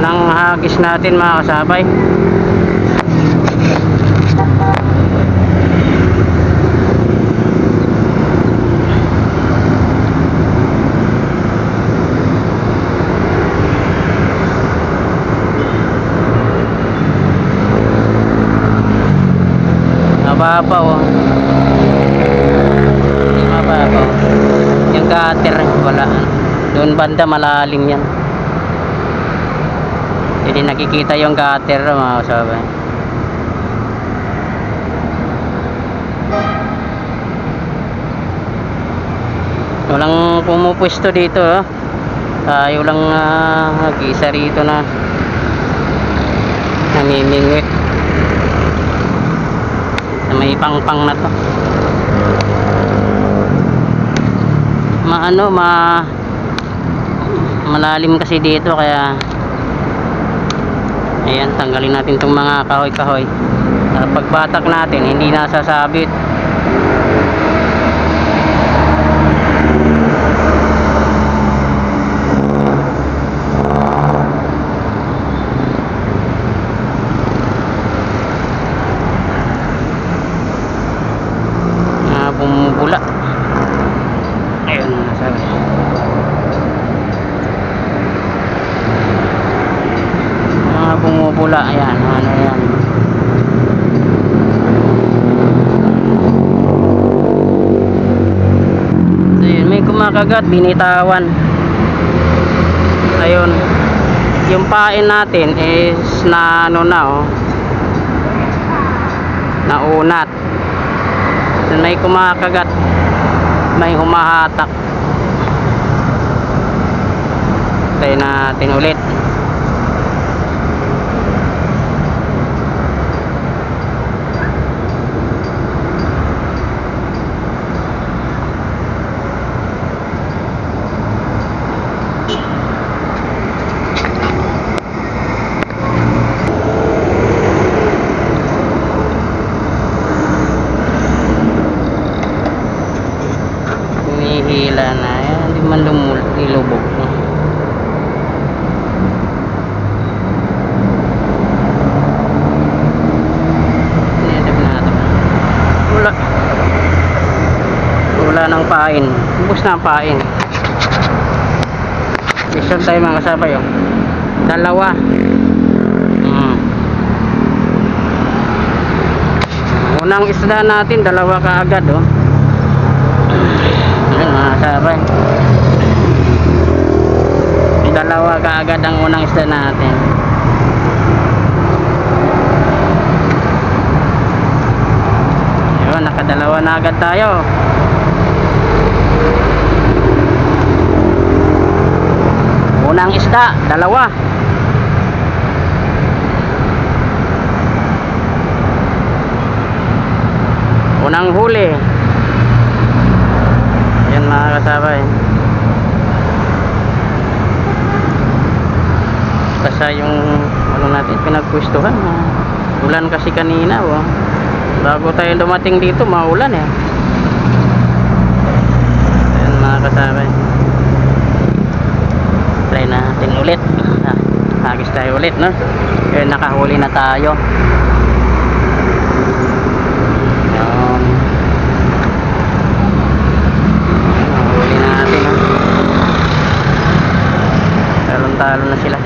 ng hagis natin mga kasabay. Mababaw, hindi mababaw yung gutter, wala. Doon banda malalim yan, hindi nakikita yung gutter mga kasabay. Walang pumupwesto dito, oh. Tayo lang nag-isa rito na namimingwit na may pangpang na to. Malalim kasi dito, kaya ayan, tanggalin natin itong mga kahoy-kahoy. Pagbatak natin hindi nasasabit. Bumubula. Ayun, nasabi. Bumubula. Ayan, ano yan. So, yun, may kumakagat, binitawan. Ayun. Yung pain natin is na ano na, oh. Naunat. May kumakagat, may humahatak. Tayo natin ulit. Hila na yan, hindi man nilubog, no? Wala ng pain, ubos na ang pain. Isang tayo mga kasabay, oh. Dalawa. Unang isda natin, dalawa kaagad, oh. Ayun mga kasabay, dalawa kaagad ang unang isda natin. Ayun, nakadalawa na agad tayo. Unang isda, dalawa. Unang huli. Ayan mga kasabay. Basta yung ano natin pinagpwestuhan, ulan kasi kanina, oh. Bago tayo dumating dito maulan, eh. Ayan mga kasabay, try natin ulit. Hagis tayo ulit, no? Ayan, nakahuli na tayo. Nahuli na natin, no? Talon-talon na sila.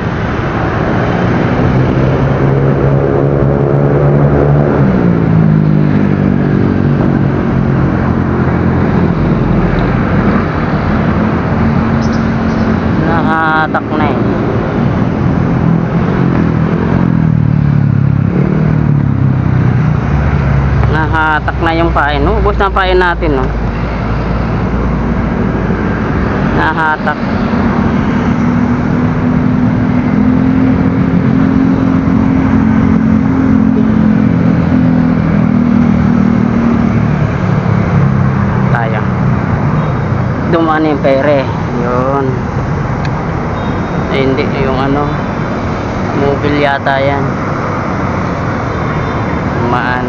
Nakatak na, eh. Nakatak na yung pain, no? Ubos na pain natin, no? Nakatak. Tayo. Dumaan yung pere. Yun. Ay, hindi. Yung ano, mobile yata yan. Dumaan.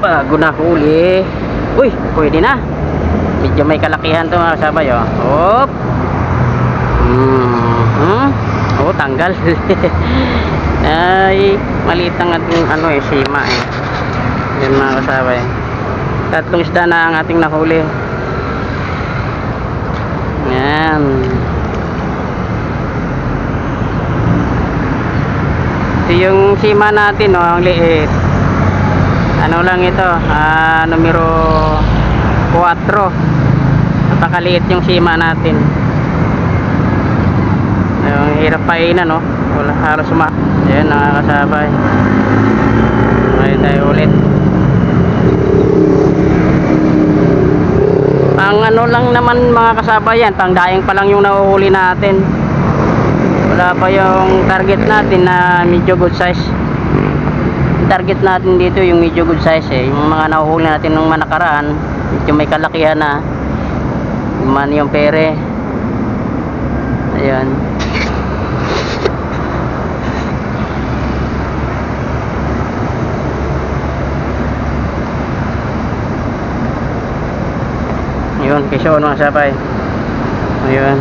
bago na huli. Uy, pwede na. Medyo may kalakihan to mga kasabay, oh. Hop. Oh, tanggal. Ay, maliit ang ating ano eh, sima eh. Yan mga kasabay. Tatlong isda na ang ating nahuli. Yan. Ito yung sima natin, oh, ang liit. Ano lang ito, numero 4. Napakaliit yung sima natin. Yung hirap painan, no? Wala halos yan, nakakasabay. Ngayon tayo ulit. Ang ano lang naman mga kasabay yan, pang daing pa lang yung nahuhuli natin. Wala pa yung target natin na medyo good size. Yung target natin dito yung medyo good size eh. Yung mga nahuhuli natin nung manakaraan, medyo may kalakihan na. Yung pere. Ayan. Yun, kesyo mga sabay. Ayun.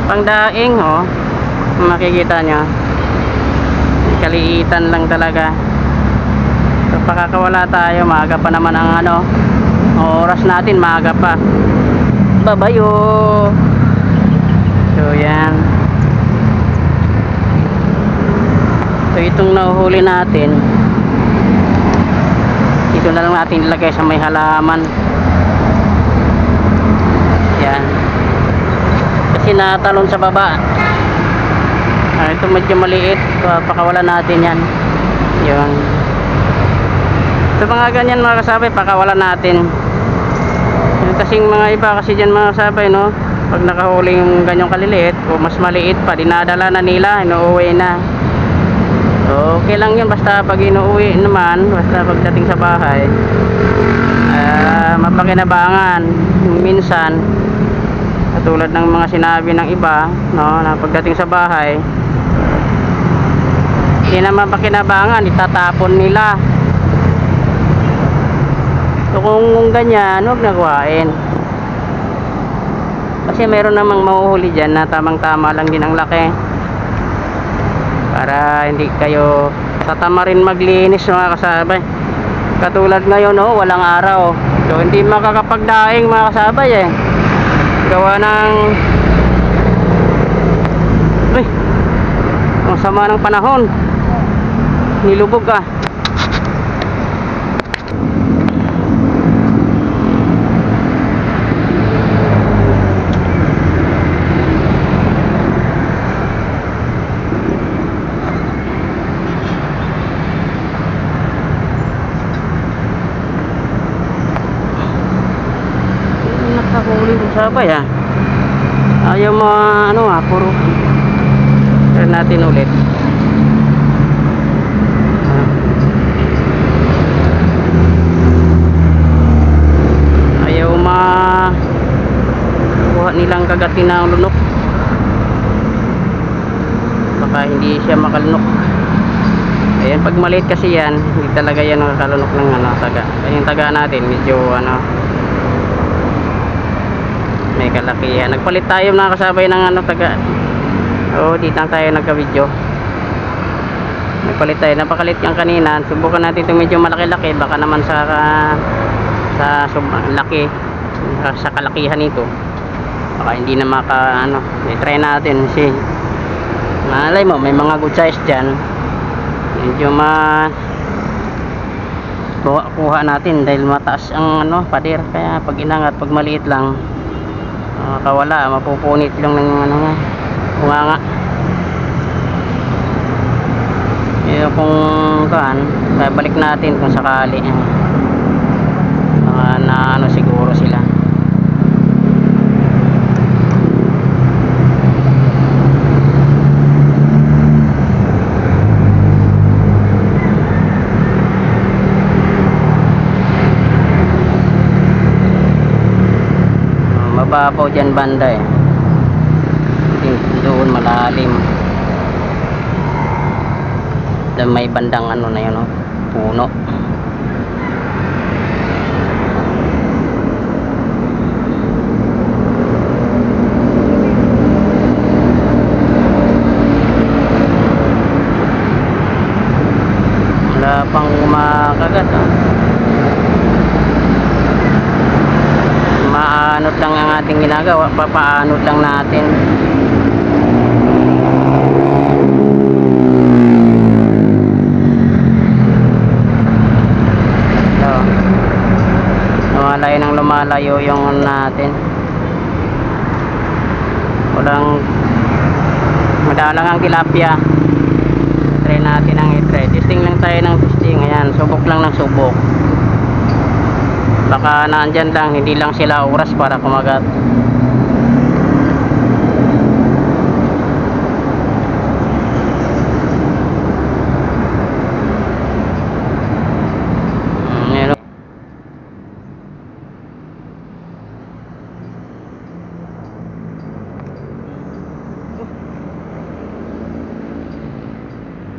Pangdaing, oh. Makikita nyo. Kaliitan lang talaga. So, pakakawala tayo. Maaga pa naman ang ano. Oras natin, maaga pa. Babayo. So, yan. So, itong nahuhuli natin. Ito na lang natin ilagay sa may halaman. Yan. Kasi natalon sa baba. Ito medyo maliit. Pakawalan natin yan. Yun. Ito mga ganyan mga kasabay, pakawalan natin. Kasing mga iba kasi dyan mga kasabay, no? Pag nakahuli yung ganyang kaliliit o mas maliit pa, dinadala na nila, inuuwi na. Okay lang yun, basta pag inuuwi naman, basta pagdating sa bahay, mapakinabangan. Minsan katulad ng mga sinabi ng iba, no, na pagdating sa bahay hindi naman pakinabangan, itatapon nila. So kung ganyan, huwag nagawain. Kasi meron namang mahuhuli dyan na tamang tama lang din ang laki, para hindi kayo tatama rin maglinis mga kasabay. Katulad ngayon, oh, walang araw, so hindi makakapagdaing mga kasabay eh. Gawa ng ang sama ng panahon, nilubog ka. Nakahuli ko sabay ah. Ayaw mo ano ah, puro. Try natin ulit. Ayaw kuha nilang kagatin ng lunok. Baka hindi siya makalunok. Ayan, pag maliit kasi yan, hindi talaga yan makalunok ng ano, taga. Yung taga natin medyo ano, may kalakihan. Nagpalit tayo mga kasabay ng ano, taga. Dito lang tayo nagka-video. Nagpalit tayo, napakalit yung kanina. Subukan natin itong medyo malaki-laki, baka naman sa laki, sa kalakihan nito, baka hindi na maka ano. I-try natin si malay mo may mga good size dyan, medyo kuha natin dahil mataas ang ano, pader. Kaya pag inangat, pag maliit lang, kawala, mapupunit lang ng ano nga, bunganga. Kung kan, balik natin kung sakali na ano siguro sila. Mababaw dyan banda eh, doon malalim. May bandang ano na yun, oh, puno. wala pang kumakagat, oh. Maanot lang ang ating ginagawa, papaanot lang natin. So, lumalayo ng lumalayo yung natin. Walang madalang ang tilapia. Try natin ang i-try. Testing lang tayo ng testing. Ayan, subok lang ng subok. Baka naandyan lang, hindi lang sila oras para kumagat.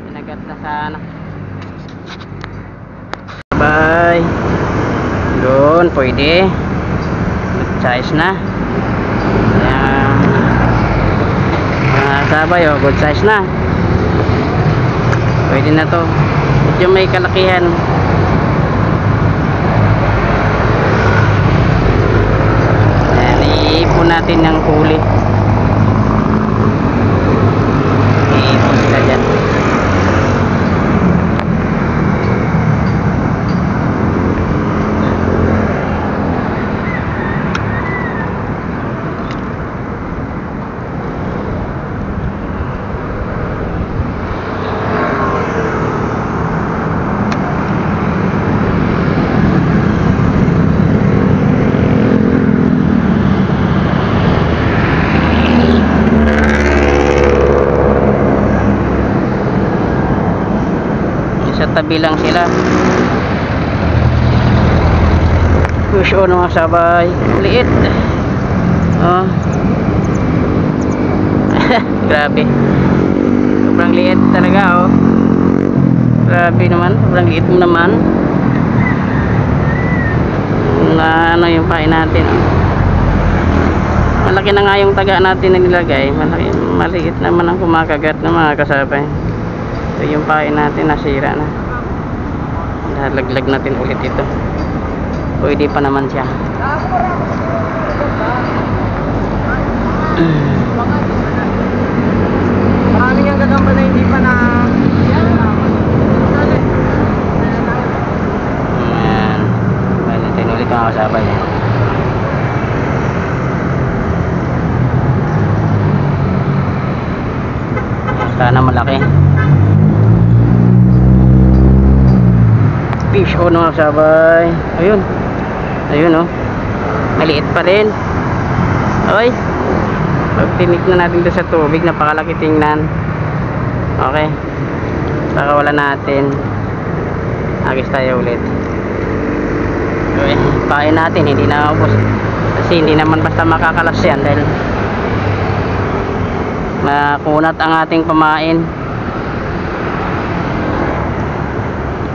Pinagat na sana. Bye. Doon, pwede. Good size na. Ayan. Sabay, oh, good size na. Pwede na to. Medyo may kalakihan. Ayan, iipon natin ng huli. Iipon sila dyan. Sa tabi lang sila. Push on mga sabay. Liit. Oh. Grabe. Sobrang liit talaga, oh. Grabe naman. Sobrang liit mo naman. Na ano yung pain natin, oh. Malaki na nga yung taga natin na nilagay. Maliit naman ang kumakagat ng mga kasabay. So yung pain natin nasira na. Nalaglag natin ulit ito. Pwede pa naman siya. Marami niyang gagamba na hindi pa na. Ayan. Pwede natin ulit mga kasabay. Sana malaki. Fish on mga kasabay. Ayun. Ayun, oh. Maliit pa rin. Okay. Pag tiniknan natin doon sa tubig, napakalaki tingnan. Okay. Saka wala natin. Agis tayo ulit. Okay. Pain natin, hindi na ubos. Kasi hindi naman basta makakalas yan dahil makunat ang ating pamain.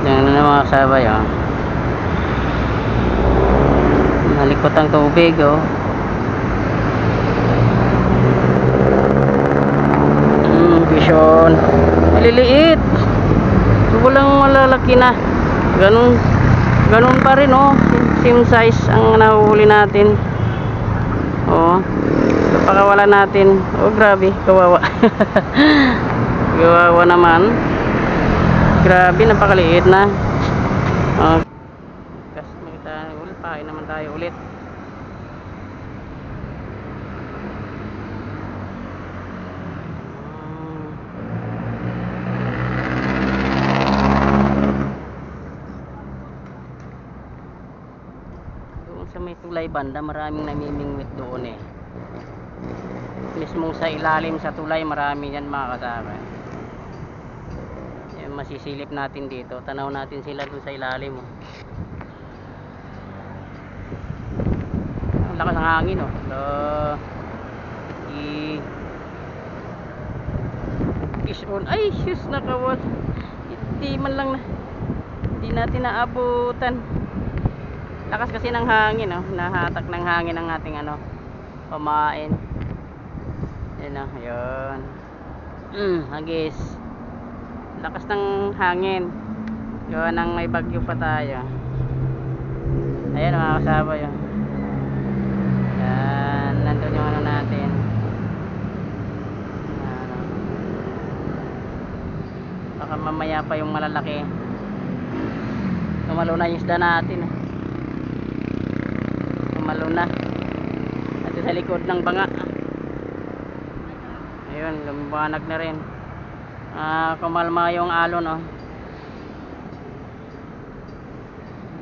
Yan na mga kasabay, oh. Nalikot ang tubig, oh. Vision. Maliliit. Walang malalaki na. Ganun pa rin, oh. Same size ang nahuhuli natin. Oh. Pakawala natin. Oh, grabe, kawawa. Kawawa naman. Grabe, napakaliit na. Kasi makita ulit, pain naman tayo ulit. Doon sa may tulay banda, maraming namimingwit doon, eh. Mismo sa ilalim sa tulay, marami yan mga kasama. Masisilip natin dito, tanaw natin sila dun sa ilalim, oh. Ang lakas ng hangin, oh. Fish on. Ay shoes, nakawal. Hindi man lang hindi natin naabutan. Lakas kasi ng hangin, oh. Nahatak ng hangin ang ating ano, pamain. Yan, oh. Yun. Hagis. Lakas ng hangin. gawa ng may bagyo pa tayo. Ayan mga kasama yun. Yan, nandun yung ano natin. Ano. Baka mamaya pa yung malalaki. Tumalo na yung isda natin. Tumalo na. At sa likod ng banga. Ayun, lumiwanag na rin. Kumalma yung alon, oh.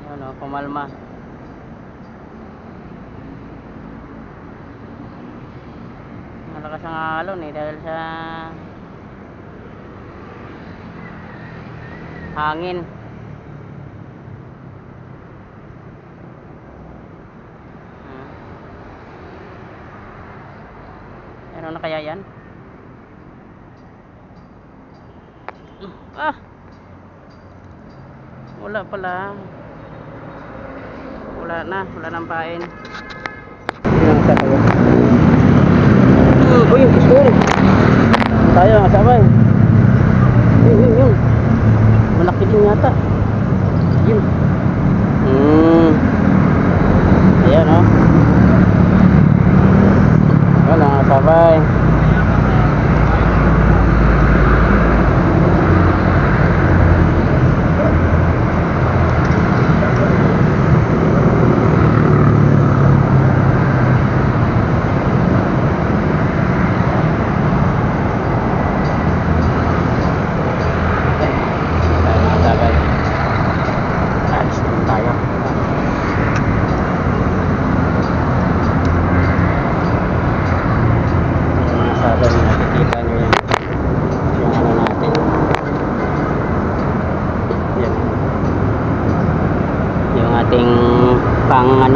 Ayun, oh, kumalma. Malakas ang alon eh dahil sa hangin. Ano na kaya yan? Wala pala. Wala nang pain. Yung sabay. Uy, gusto. Tayo nga sabay. Yun. Malaki din yata. Yun. Ayan, oh. Wala nga sabay.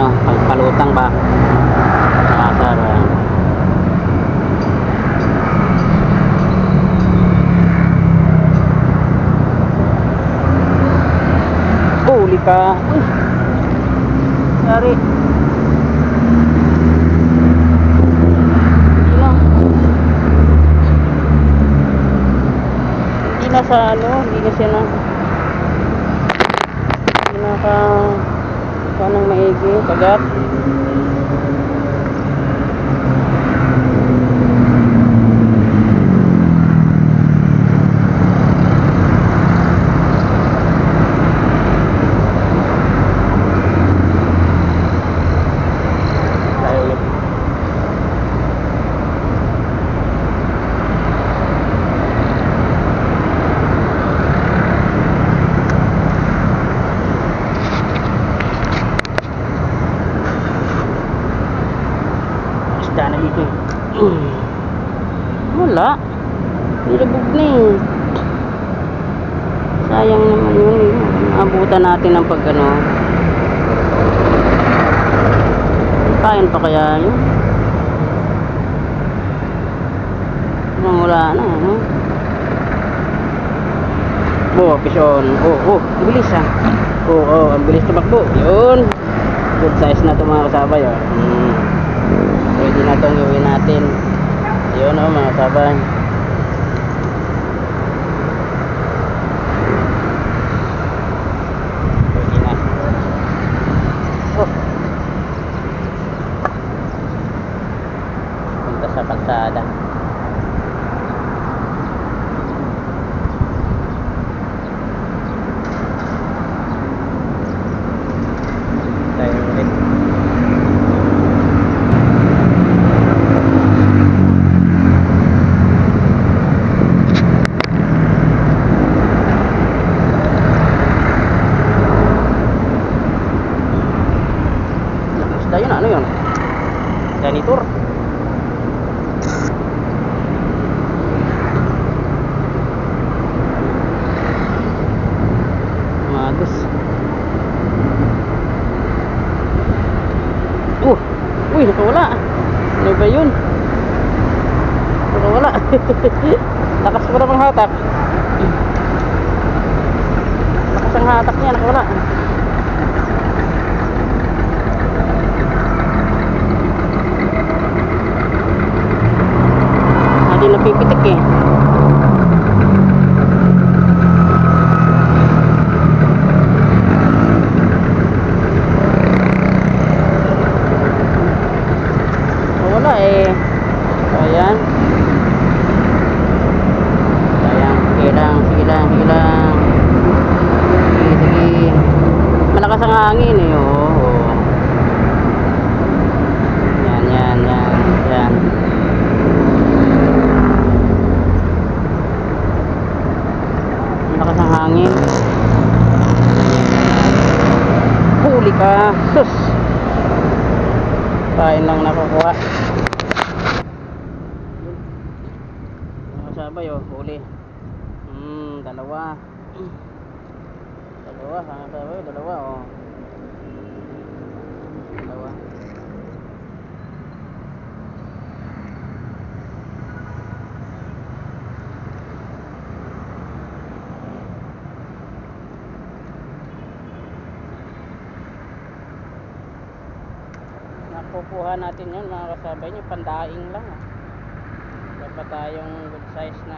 Pagpalutang ba nakasar huli ka. Sorry, hindi na sa ano, hindi na siya naka kanang maigi kagat. Na dito. Wala. Nilubog na eh. Sayang naman yun eh. Abutan natin ng pagano. Kain pa kaya yun? Wala na. No? Pison. Ang bilis ah. Ang bilis tumakbo. Yun. Good size na ito mga kasabay. Pwede na itong gawin natin. Ayun o mga sabay. Pwede na. Punta sa kalsada. Tayo ulit. Yun, ano yun? Janitor. Magus. Uy, nakawala. Ano ba yun? Nakawala. Lakas mo na pang hatak. Lakas ang hatak niya, nakawala. Hindi napipitik eh. Huli ka. Sus. Pain lang nakukuha. Mga sabay oh, huli. Dalawa. Dalawa, mga sabay, dalawa oh. Dalawa. Nakukuha natin yun mga kasabay nyo, pandaing lang dapat tayong good size na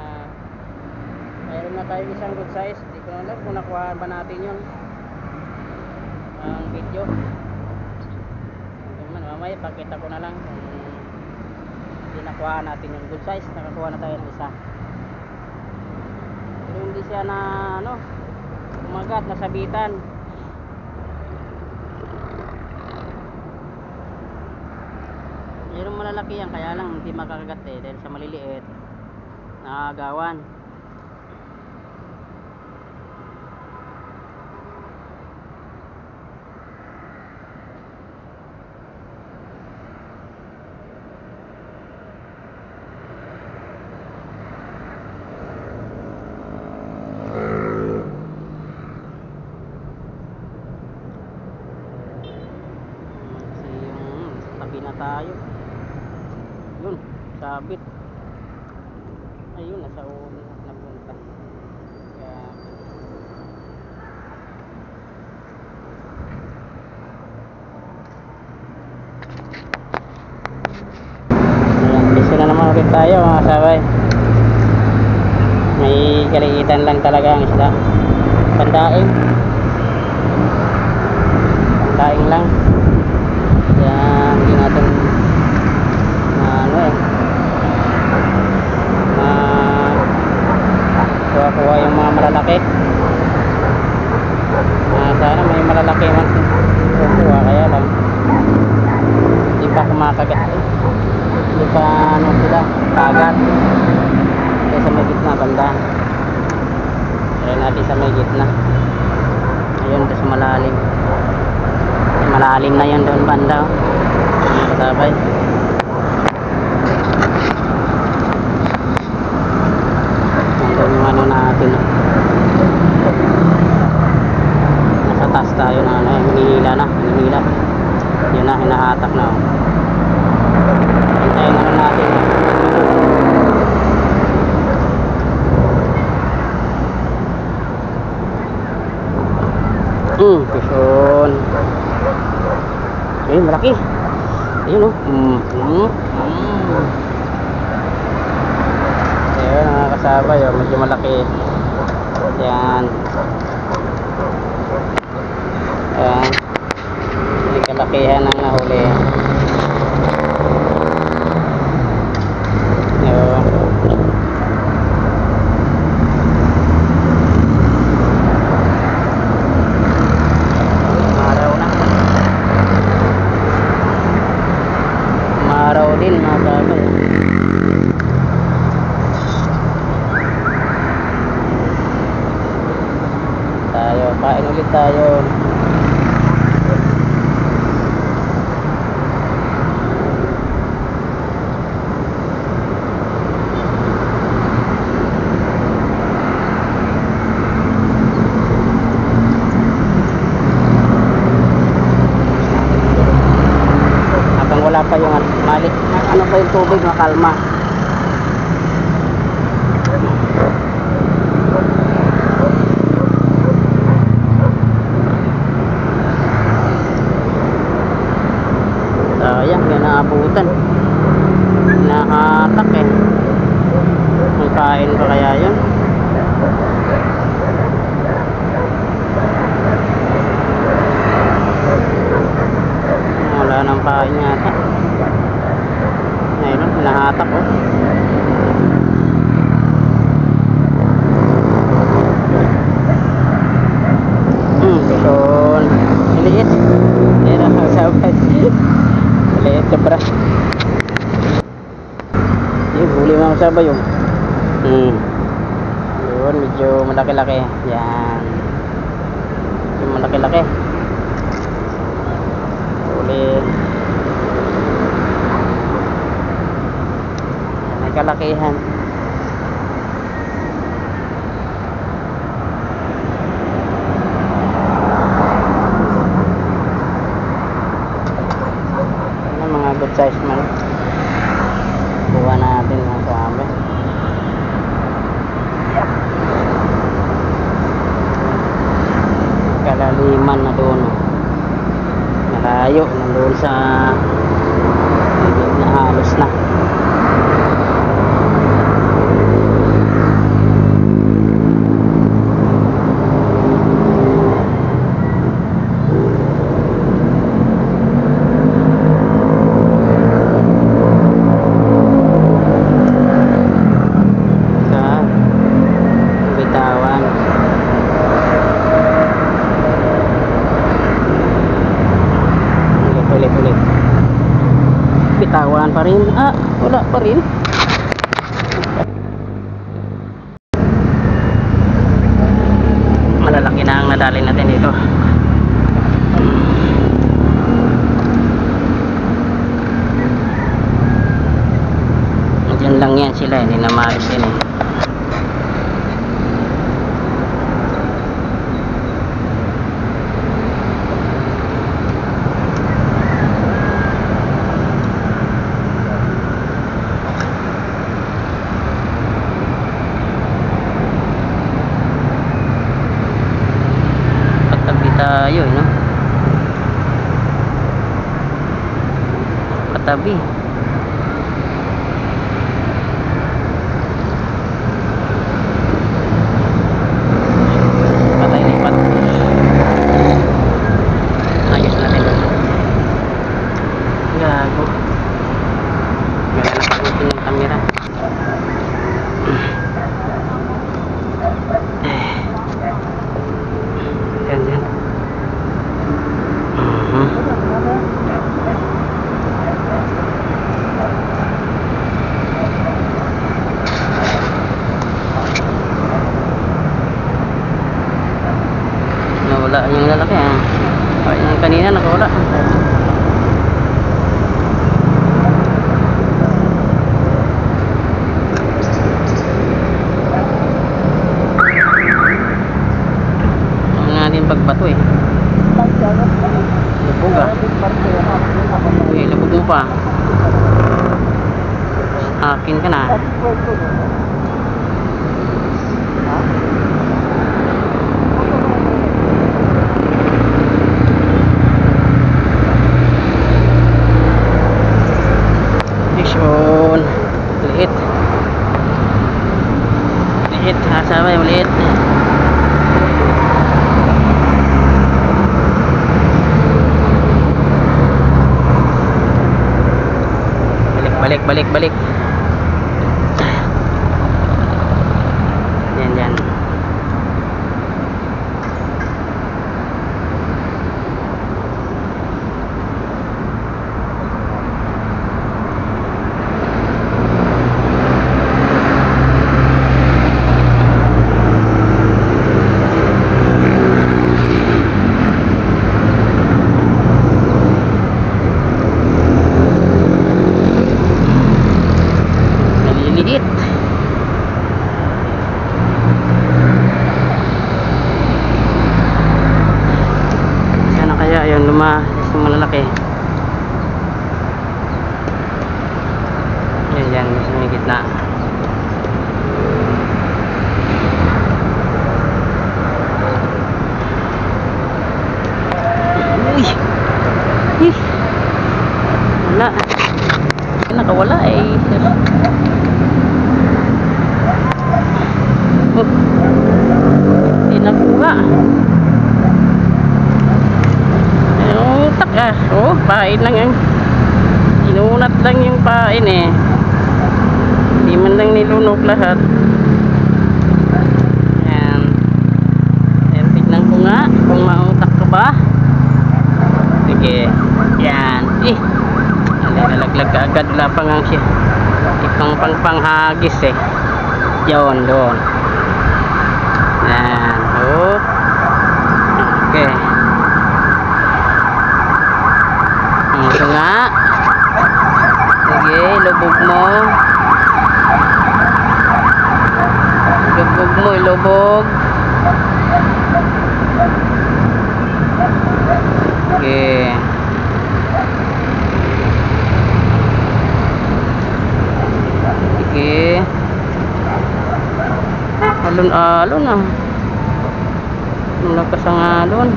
mayroon na tayong isang good size. Di ko na alam kung nakuhaan ba natin yun ang video. Mamaya pakita ko na lang kung hindi nakuhaan natin yung good size. Nakakuha na tayo ng isa, pero hindi siya na umagat, nasabitan. Mayroong malalaki yan, kaya lang hindi makakagat dahil sa maliliit nakagawan. Tabi na tayo. Yun, sabit. Ayun, nasa ulo napunta. Kaya piso na naman ulit tayo mga sabay. May kaliitan lang talaga ang isda. Pandaing. Pandaing lang. Kaya hindi natin kuha yung mga malalaki. Sana may malalaki man kuha, kaya lang hindi pa kumakagat, hindi pa sila kagat. Kaya sa may gitna banda, kaya natin sa may gitna. Ayun, doon sa malalim, malalim na yun doon banda sabay. Yung ano natin nasa taas tayo na hinihila yun na, hinahatak na hintayin na natin pison. Ayun, malaki. Ayun Ayan mga kasabay, medyo malaki. Ayan. Ayan. Hindi kalakihan ang nahuli. Ayan. Maraw din mga kasabay. Kain ulit tayo. Habang wala pa yung mali, ano pa yung tubig, makalma. Sayang, may naabutan, nahatak may kain pa kaya yun? Wala nang kain yata. Ayun, nahatak Pison. Maliit. Ayan ang sabay. Maliit sobra. Yung huli mga sabay yun. Yun, medyo malaki-laki. Yan. malaki-laki. Ulit. May kalakihan. Ano, mga good size man. Buha natin mga sabi. Kalaliman na doon. Malayo nandoon sa na halos na. Sa bitawan. Ulit. Bitawan pa rin. Wala pa rin. Malalaki na ang nadali natin dito. Diyan lang yan sila, hindi na maayos yun eh. Tayo, no? Katabi. Patay lipat. Ayos natin. Gago. Gala na pag-utin yung camera. Yan. Nawala yung lalaki yung kanina nakawala. Ano natin pagbato eh. Lubog uy, lubog mo pa. Akin ka na. Vision. Liit. Sabay maliit. Balik. Yan. Naliliit. Sana kaya yun lumakas yung malalaki. Yan sa may gitna. Uy. Wala. Nakawala eh. Hindi nakuha. Utak pain lang yan. Inunat lang yung pain eh. Hindi man lang nilunok lahat. Yan. Yan, tignan ko nga kung mautak ka ba. Sige. Yan. Nalaglag ka agad. Wala pa nga siya. Panghagis eh. Yun, doon. Yan. Okay. Alon-alon ah. Malakas ang alon.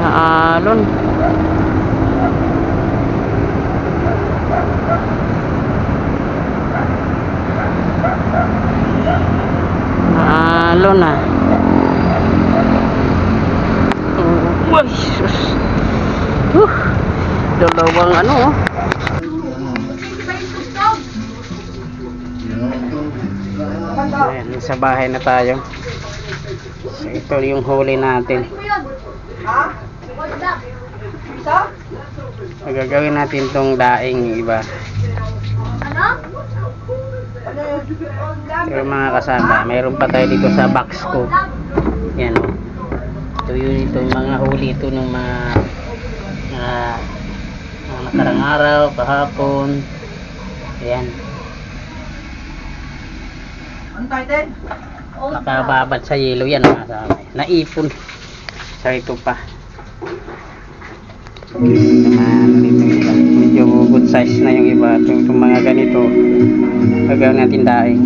Alon. Alon ah. Uy, sus. Dalawang ano oh. Ayan, sa bahay na tayo. So, ito yung huli natin. So, gagawin natin tong daing iba. Pero mga kasama, mayroon pa tayo dito sa box ko. Yan o. Ito yung mga huli ito ng mga nakarang araw, kahapon. Ayan. Nakababad sa yelo yan mga kasama. Naipon. So ito pa. Medyo good size na yung iba. Itong mga ganito gagawin natin daing.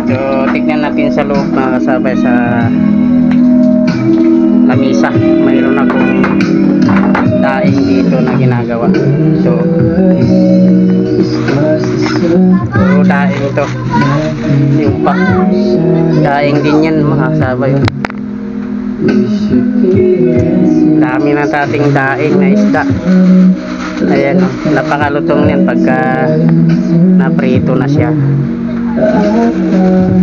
So tignan natin sa loob mga kasabay sa lamisa. Mayroon akong daing dito na ginagawa. So puro daing ito. Yung pa daing din yan mga kasabay. Dami na tating daing na isda. Ayan o, napakalutong yan pagka naprito na siya.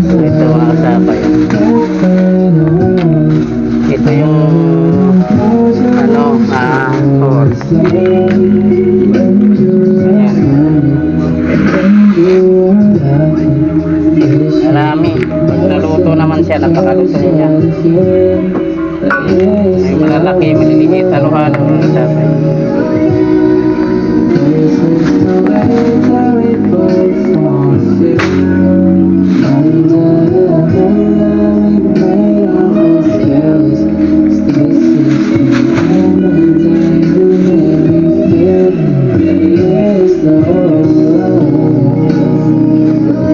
Ito mga kasabay. Ito yung ano, horse. Ayan. Marami. Pag naluto naman siya, napakalutong niya. May malalaki, maliliit, halo-halo mga kasabay.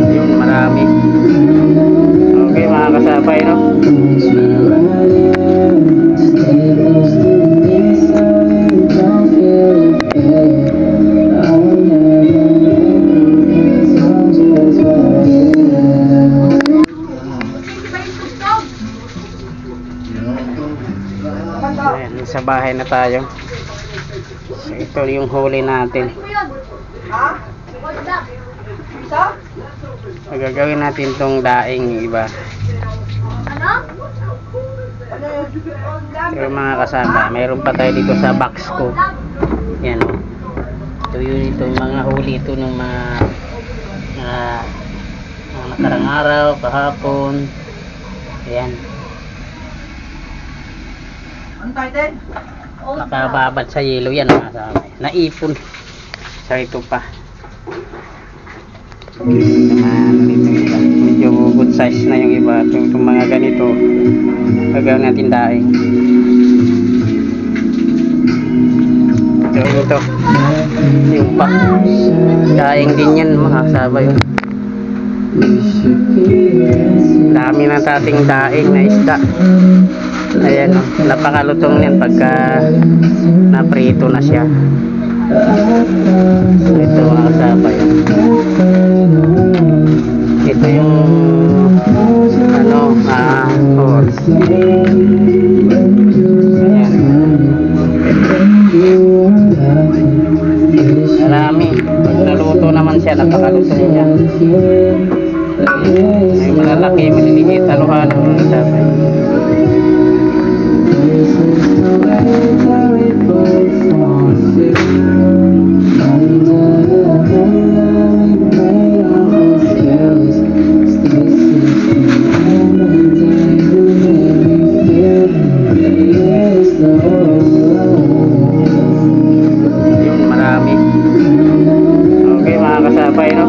Yun, marami. Okay mga kasabay, no? Ayan, sa bahay na tayo. So, ito yung huli natin. So, gagawin natin tong daing iba. Pero mga kasama, mayroon pa tayo dito sa box ko. Yan o. Ito yung mga huli ito ng mga nakarang araw, kahapon. Ayan. Nakababad sa yelo yan mga kasama. Naipon. So ito pa. Medyo good size na yung iba. Itong mga ganito gagawin natin daing. Ito yung pa daing din yan mga kasama. Dami na tating daing na isda. Ayan o, napakalutong yan pagka naprito na siya. Ito mga kasama. Ito yung ano, horse. Ayan. Marami. Pag naluto naman siya, napakalutong niya. May malalaki, maliliit, halo-halo mga kasama. Yun, marami. Okay mga kasabay, no?